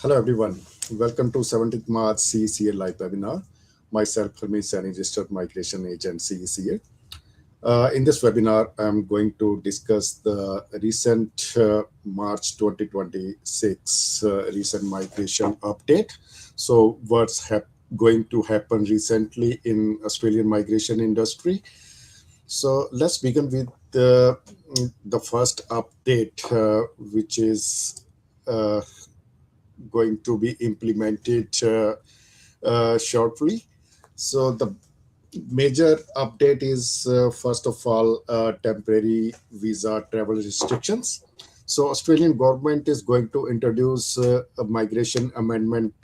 Hello everyone. Welcome to 17th March CECA live webinar. Myself, Hermes, an registered migration agent CECA. In this webinar, I'm going to discuss the recent March 2026 recent migration update. So what's going to happen recently in Australian migration industry. So let's begin with the first update, which is going to be implemented shortly. So the major update is first of all temporary visa travel restrictions. So Australian government is going to introduce a migration amendment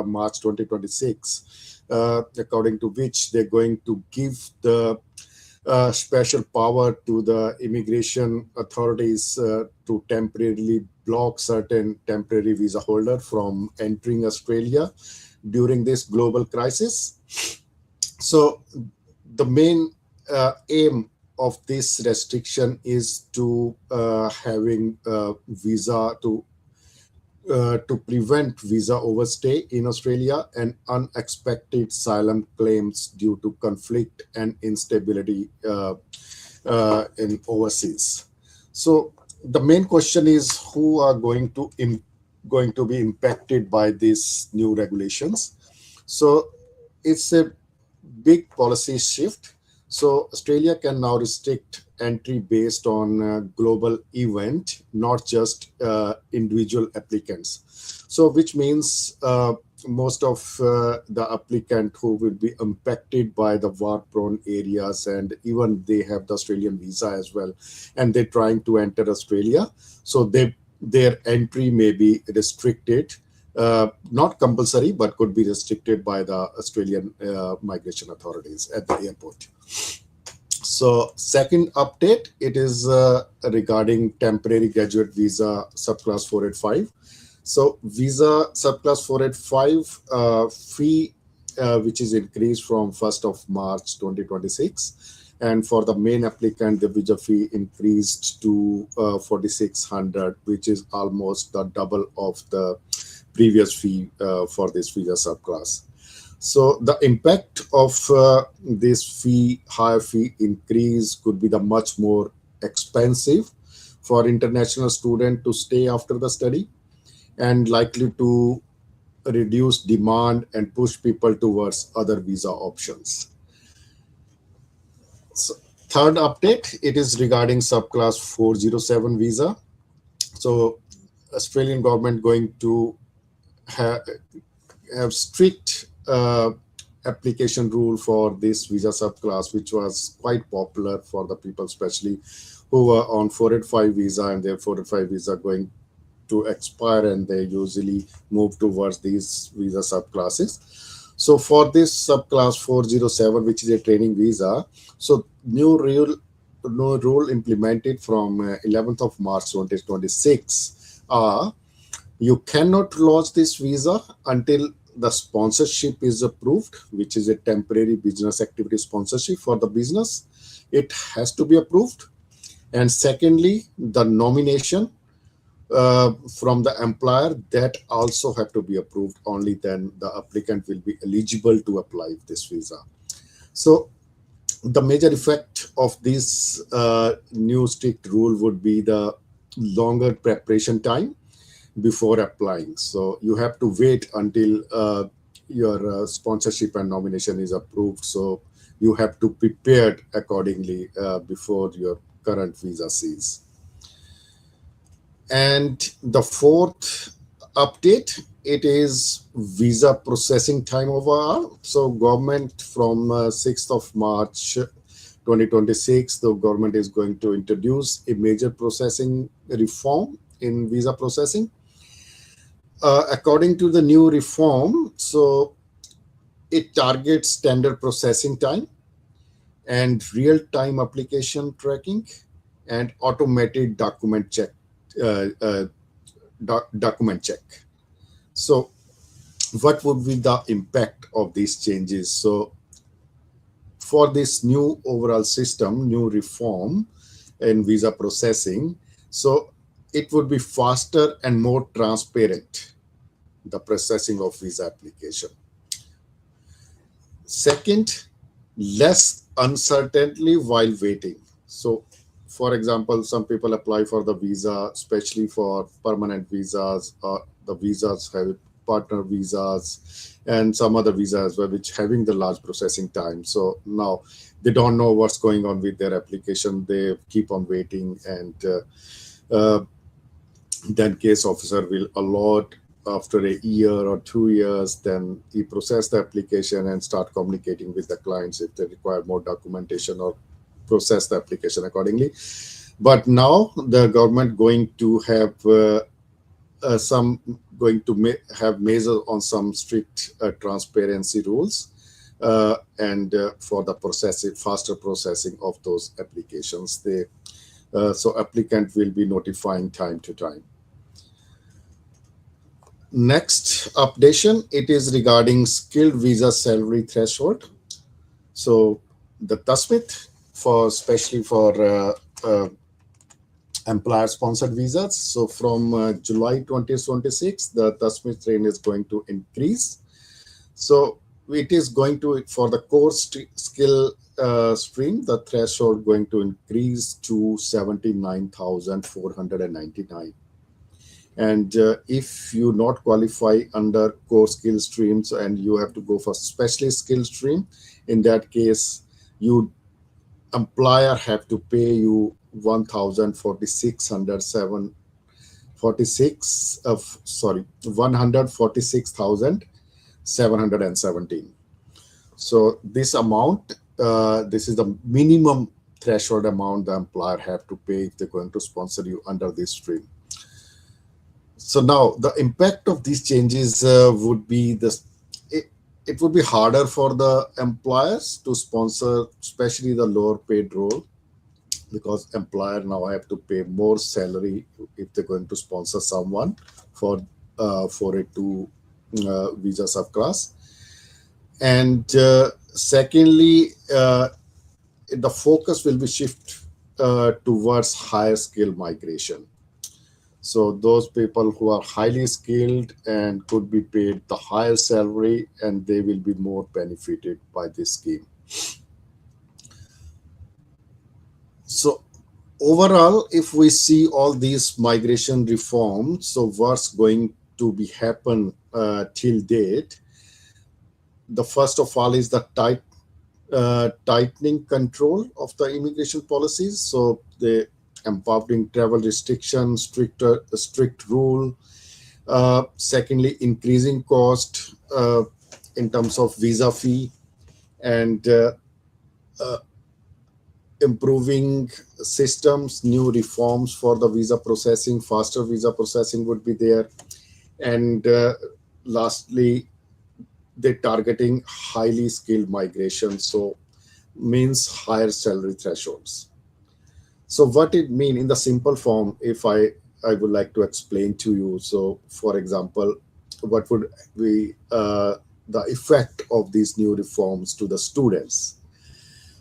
March 2026, according to which they're going to give the special power to the immigration authorities to temporarily block certain temporary visa holder from entering Australia during this global crisis. So the main aim of this restriction is to having visa to prevent visa overstay in Australia and unexpected asylum claims due to conflict and instability in overseas. So the main question is who are going to be impacted by these new regulations. So it's a big policy shift. So Australia can now restrict entry based on global event, not just individual applicants. So which means most of the applicant who will be impacted by the war-prone areas, and even they have the Australian visa as well, and they're trying to enter Australia. So their entry may be restricted. Not compulsory, but could be restricted by the Australian migration authorities at the airport. So second update, it is regarding temporary graduate visa subclass 485. So visa subclass 485 fee, which is increased from 1st of March 2026. And for the main applicant, the visa fee increased to 4,600, which is almost the double of the previous fee for this visa subclass. So the impact of this higher fee increase could be the much more expensive for international student to stay after the study, and likely to reduce demand and push people towards other visa options. So third update, it is regarding subclass 407 visa. So Australian government going to have strict application rule for this visa subclass, which was quite popular for the people, especially who were on 485 visa, and their 485 visa going to expire, and they usually move towards these visa subclasses. So for this subclass 407, which is a training visa, so new rule implemented from 11th of March 2026 you cannot launch this visa until the sponsorship is approved, which is a temporary business activity sponsorship for the business. It has to be approved. And secondly, the nomination from the employer, that also have to be approved. Only then the applicant will be eligible to apply this visa. So the major effect of this new strict rule would be the longer preparation time before applying. So you have to wait until your sponsorship and nomination is approved. So you have to prepare accordingly before your current visa cease. And the fourth update, it is visa processing time overall. So government from 6th of March 2026, the government is going to introduce a major processing reform in visa processing. According to the new reform, so it targets standard processing time and real-time application tracking and automated document check. So what would be the impact of these changes? So for this new overall system, new reform in visa processing, so it would be faster and more transparent the processing of visa application. Second, less uncertainty while waiting. So, for example, some people apply for the visa, especially for permanent visas, or the visas have partner visas, and some other visas as well, which having the large processing time. So now they don't know what's going on with their application. They keep on waiting, and then case officer will allot after a year or 2 years. Then he process the application and start communicating with the clients if they require more documentation, or process the application accordingly. But now the government going to have some going to have measures on some strict transparency rules, and for the processing, faster processing of those applications. They so applicant will be notifying time to time. Next updation, it is regarding skilled visa salary threshold. So the TASMIT, for especially for employer sponsored visas. So from July 2026, the TASMIT rate is going to increase. So it is going to, for the core skill stream, the threshold going to increase to 79,499. And if you not qualify under core skill streams and you have to go for specialist skill stream, in that case, you employer have to pay you 146,717. So this amount, this is the minimum threshold amount the employer have to pay if they're going to sponsor you under this stream. So now the impact of these changes would be this. It would be harder for the employers to sponsor, especially the lower paid role, because employer now have to pay more salary if they're going to sponsor someone for 482 visa subclass. And secondly, the focus will be shift towards higher skill migration. So those people who are highly skilled and could be paid the higher salary, and they will be more benefited by this scheme. So overall, if we see all these migration reforms, so what's going to be happen till date? The first of all is the tightening control of the immigration policies. So the empowering travel restrictions, strict rule. Secondly, increasing cost in terms of visa fee, and improving systems, new reforms for the visa processing, faster visa processing would be there. And lastly, they're targeting highly skilled migration, so means higher salary thresholds. So what it mean in the simple form, if I would like to explain to you. So for example, what would be the effect of these new reforms to the students?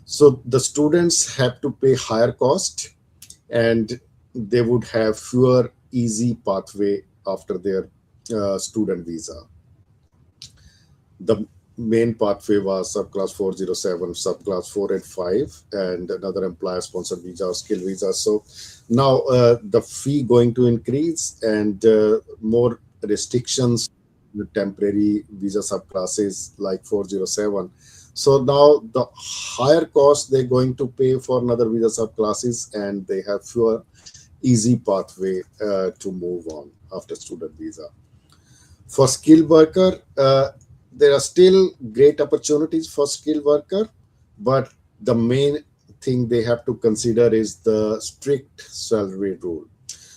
So the students have to pay higher cost, and they would have fewer easy pathway after their student visa. The main pathway was subclass 407, subclass 485, and another employer sponsored visa or skill visa. So now the fee going to increase, and more restrictions, the temporary visa subclasses like 407. So now the higher cost they're going to pay for another visa subclasses, and they have fewer easy pathway to move on after student visa. For skilled worker, there are still great opportunities for skilled worker, but the main thing they have to consider is the strict salary rule.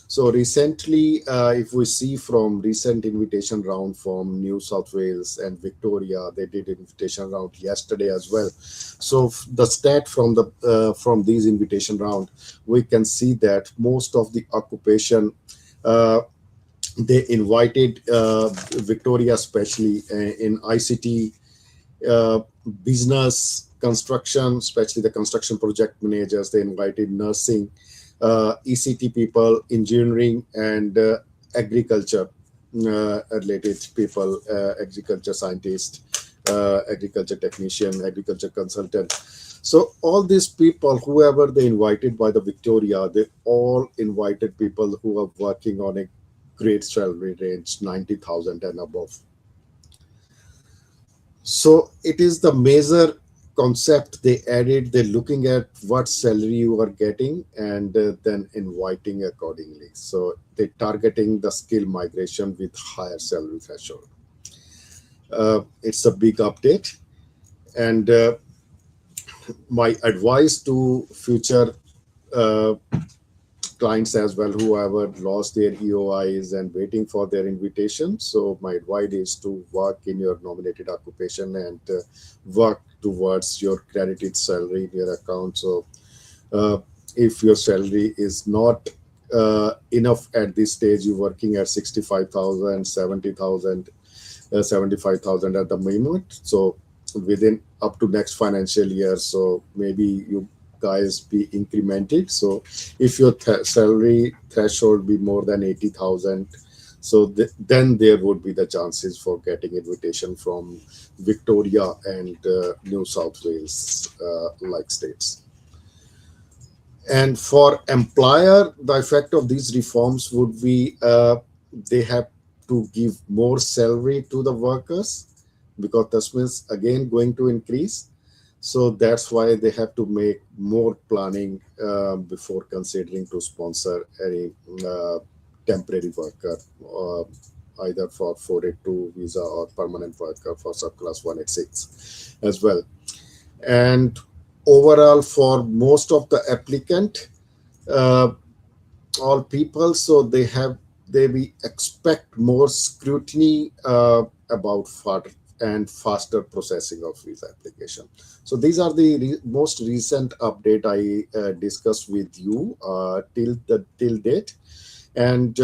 So recently, if we see from recent invitation round from New South Wales and Victoria, they did invitation round yesterday as well. So the stat from the from these invitation round, we can see that most of the occupation they invited Victoria, especially in ICT, business, construction, especially the construction project managers. They invited nursing, ECT people, engineering, and agriculture. related people, agriculture scientist, agriculture technician, agriculture consultant. So all these people, whoever they invited by the Victoria, they all invited people who are working on a great salary range, 90,000 and above. So it is the major concept they added. They're looking at what salary you are getting and then inviting accordingly. So they're targeting the skill migration with higher salary threshold. It's a big update. And my advice to future uh, clients as well, whoever lost their EOIs and waiting for their invitation. So my advice is to work in your nominated occupation and work towards your credited salary in your account. So uh, if your salary is not enough at this stage, you're working at 65,000, 70,000, 75,000 at the moment. So within up to next financial year, so maybe you guys be incremented. So if your salary threshold be more than 80,000, so then there would be the chances for getting invitation from Victoria and New South Wales like states. And for employer, the effect of these reforms would be they have to give more salary to the workers because this means again going to increase. So that's why they have to make more planning before considering to sponsor any temporary worker, either for 482 visa or permanent worker for subclass 186 as well. And overall, for most of the applicant, uh, all people, so they we expect more scrutiny about faster processing of visa application. So these are the most recent update I discussed with you till date. And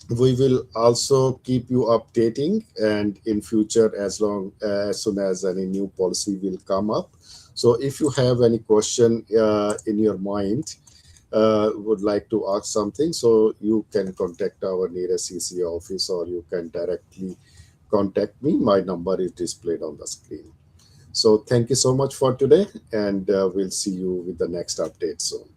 we will also keep you updating and in future as soon as any new policy will come up. So if you have any question in your mind, would like to ask something, so you can contact our nearest CC office or you can directly contact me. My number is displayed on the screen. So thank you so much for today, and we'll see you with the next update soon.